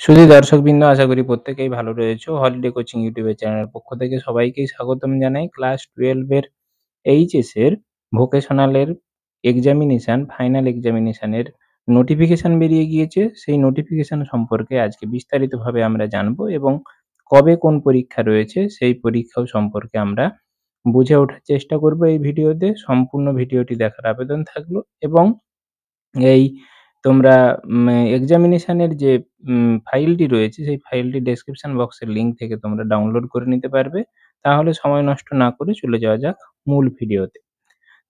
শুধু দর্শকবৃন্দ আশা করি প্রত্যেকেই ভালো রয়েছো। হলিডে কোচিং ইউটিউবের চ্যানেলের পক্ষ থেকে সবাইকেই স্বাগতম জানাই। ক্লাস 12 এর এইচএস এর ভোকেশনালের এক্সামিনেশন, ফাইনাল এক্সামিনেশনের নোটিফিকেশন বেরিয়ে গিয়েছে। সেই নোটিফিকেশন সম্পর্কে আজকে বিস্তারিতভাবে আমরা জানবো এবং কবে কোন পরীক্ষা রয়েছে সেই পরীক্ষাও সম্পর্কে আমরা বুঝে ওঠার চেষ্টা করব এই ভিডিওতে। সম্পূর্ণ ভিডিওটি দেখার আবেদন থাকলো এবং এই তোমরা এক্সামিনেশনের যে ফাইলটি রয়েছে, সেই ফাইলটি ডেসক্রিপশন বক্সের লিঙ্ক থেকে তোমরা ডাউনলোড করে নিতে পারবে। তাহলে সময় নষ্ট না করে চলে যাওয়া যাক মূল ভিডিওতে।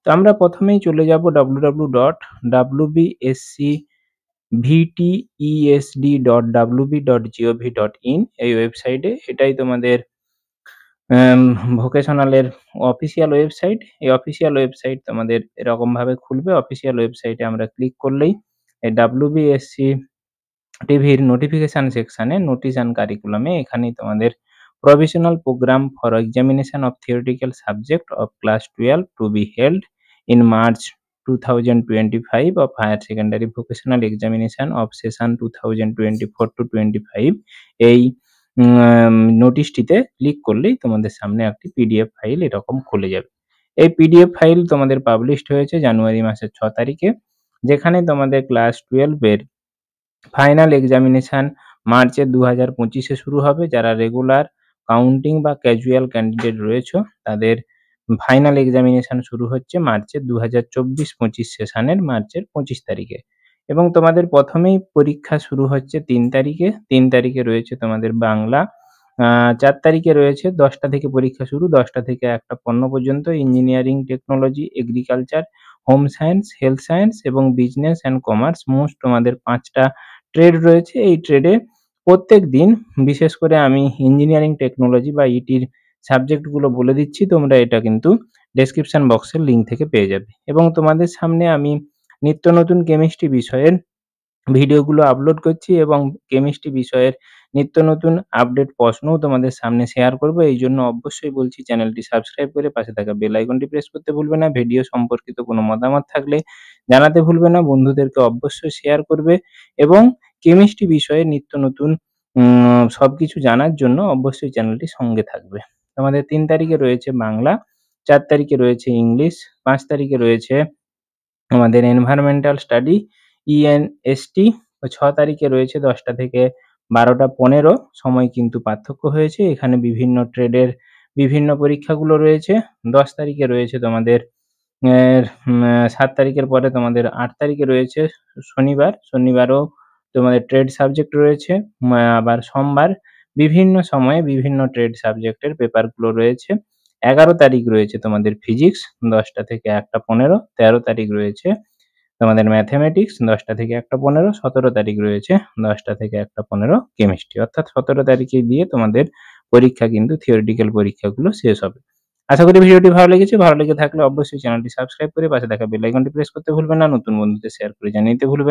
তো আমরা প্রথমেই চলে যাব www.wbscvtesd.wb.gov.in এই ওয়েবসাইটে। এটাই তোমাদের অ্যাম ভোকেশনালের অফিসিয়াল ওয়েবসাইট। এই অফিসিয়াল ওয়েবসাইট তোমাদের এরকমভাবে খুলবে। অফিসিয়াল ওয়েবসাইটে আমরা ক্লিক করলেই এই WBSC টিভির নোটিফিকেশন সেকশনে নোটিশ অ্যান্ড কারিকুলামে এখানেই তোমাদের provisional program for examination of theoretical subject of class 12 to be held in March 2025 of higher secondary vocational examination of session 2024-25 এই নোটিশটিতে ক্লিক করলেই তোমাদের সামনে একটি পিডিএফ ফাইল এরকম খুলে যাবে। এই পিডিএফ ফাইল তোমাদের পাবলিশড হয়েছে জানুয়ারি মাসের 6 তারিখে, যেখানে তোমাদের ক্লাস 12 এর ফাইনাল এক্সামিনেশন মার্চের 2025 এ শুরু হবে। যারা রেগুলার, কাউন্টিং বা ক্যাজুয়াল ক্যান্ডিডেট রয়েছো তাদের ফাইনাল এক্সামিনেশন শুরু হচ্ছে মার্চের 2024-25 সেশনের মার্চের 25 তারিখে এবং তোমাদের প্রথমেই পরীক্ষা শুরু হচ্ছে 3 তারিখে। 3 তারিখে রয়েছে তোমাদের বাংলা, 4 তারিখে রয়েছে 10টা থেকে পরীক্ষা শুরু, 10টা থেকে 1টা 15 পর্যন্ত engineering, technology, agriculture, home science, health science এবং বিজনেস অ্যান্ড কমার্স। মোট তোমাদের 5টা ট্রেড রয়েছে। এই ট্রেডে প্রত্যেকদিন বিশেষ করে আমি ইঞ্জিনিয়ারিং, টেকনোলজি বা ইটির সাবজেক্টগুলো বলে দিচ্ছি, তোমরা এটা কিন্তু ডেসক্রিপশন বক্সের লিঙ্ক থেকে পেয়ে যাবে এবং তোমাদের সামনে আমি নিত্য নতুন কেমিস্ট্রি বিষয়ের ভিডিওগুলো আপলোড করছি এবং কেমিস্ট্রি বিষয়ের নিত্য নতুন আপডেট প্রশ্নও তোমাদের সামনে শেয়ার করব। এইজন্য অবশ্যই বলছি চ্যানেলটি সাবস্ক্রাইব করে পাশে থাকা বেল আইকনটি প্রেস করতে ভুলবে না। ভিডিও সম্পর্কিত কোনো মতামত থাকলে জানাতে ভুলবে না। বন্ধুদেরকে অবশ্যই শেয়ার করবে এবং কেমিস্ট্রি বিষয়ে নিত্য নতুন সবকিছু জানার জন্য অবশ্যই চ্যানেলটির সঙ্গে থাকবে। তোমাদের 3 তারিখে রয়েছে বাংলা, 4 তারিখে রয়েছে ইংলিশ, 5 তারিখে রয়েছে আমাদের এনভায়রনমেন্টাল স্টাডি ইএনএসটি, 6 তারিখে রয়েছে 10টা থেকে 12টা 15। সময় কিন্তু পার্থক্য হয়েছে। এখানে বিভিন্ন ট্রেডের বিভিন্ন পরীক্ষাগুলো রয়েছে। 10 তারিখে রয়েছে তোমাদের 7 তারিখের পরে তোমাদের 8 তারিখে রয়েছে শনিবার। শনিবারও তোমাদের ট্রেড সাবজেক্ট রয়েছে। আবার সোমবার বিভিন্ন সময়ে বিভিন্ন ট্রেড সাবজেক্টের পেপারগুলো রয়েছে। 11 তারিখ রয়েছে তোমাদের ফিজিক্স 10টা থেকে 1টা 15। 13 তারিখ রয়েছে তোমাদের ম্যাথমেটিক্স 10টা থেকে 1টা 15। 17 তারিখ রয়েছে 10টা থেকে 1টা 15 কেমিস্ট্রি। অর্থাৎ 17 তারিখে দিয়ে তোমাদের পরীক্ষা কিন্তু থিওরিটিক্যাল পরীক্ষাগুলো শেষ হবে। আশা করি ভিডিওটি ভালো লেগেছে। ভালো লেগে থাকলে অবশ্যই চ্যানেলটি সাবস্ক্রাইব করে পাশে থাকা বেল আইকনটি প্রেস করতে ভুলবেন না। নতুন বন্ধুদের শেয়ার করে জানিয়ে দিতে ভুলবেন না।